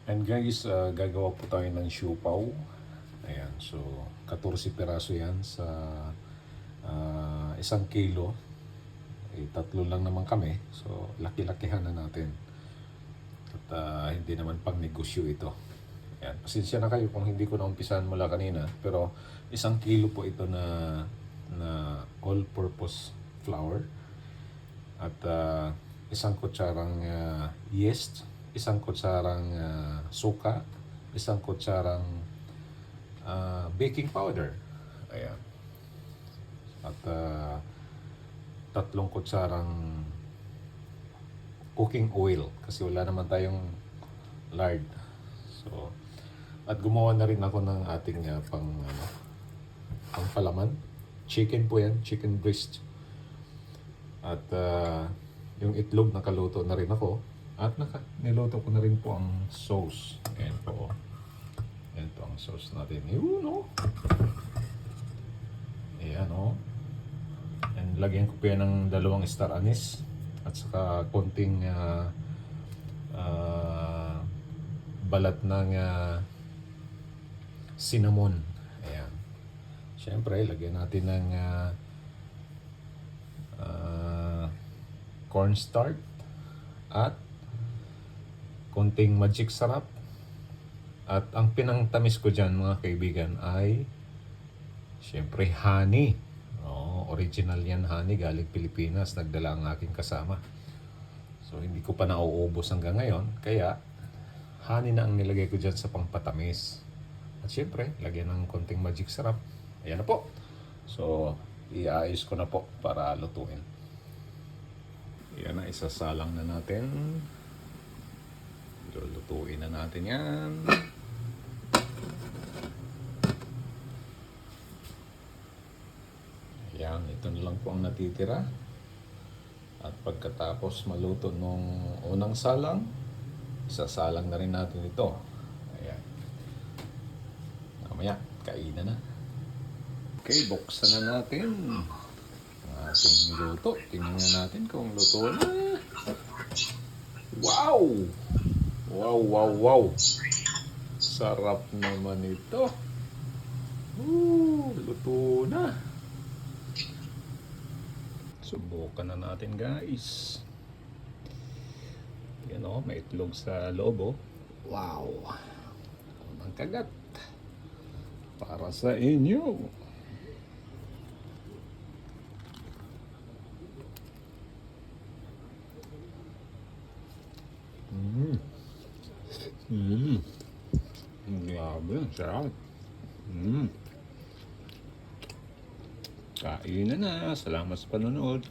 And guys, gagawa po tayo ng siopaw. Ayan, so 14 piraso yan sa 1 kilo. Tatlo lang naman kami, so laki-lakihan na natin. At hindi naman pang negosyo ito. Ayan, pasensya na kayo kung hindi ko naumpisahan mula kanina, pero 1 kilo po ito na all-purpose flour. At 1 kutsarang yeast, 1 kutsarang suka, 1 kutsarang baking powder. Ayan. At 3 kutsarang cooking oil kasi wala naman tayong lard. So, at gumawa na rin ako ng ating pang palaman. Chicken po yan, chicken breast. At yung itlog nakaluto na rin ako. At niluto ko na rin po ang sauce. Ayan po. Ayan po ang sauce natin. Yun o. Ayan o. And lagyan ko po yan ng 2 star anise. At saka konting balat ng cinnamon. Ayan. Siyempre, lagyan natin ng cornstarch at konting magic sarap. At ang pinangtamis ko dyan mga kaibigan ay siyempre honey. Original yan honey, galing Pilipinas. Nagdala ang aking kasama. So hindi ko pa nauubos hanggang ngayon. Kaya honey na ang nilagay ko dyan sa pangpatamis. At siyempre, lagyan ng konting magic sarap. Ayan na po. So iayos ko na po para lutuin. Ayan na, isasalang na natin. Lulutuin na natin yan. Ayan, ito na lang po ang natitira. At pagkatapos maluto nung unang salang, isasalang na rin natin ito. Ayan. Mamaya, kainan na. Okay, buksan na natin ang ating niluto. Tingnan na natin kung luto na. Wow! Wow, wow, wow! Sarap naman ito. Luto na. Subukan na natin guys. Yan o, may itlog sa loob o. Wow! Ang kagat. Para sa inyo. Grabe, sarap. Kainan na. Salamat sa panonood.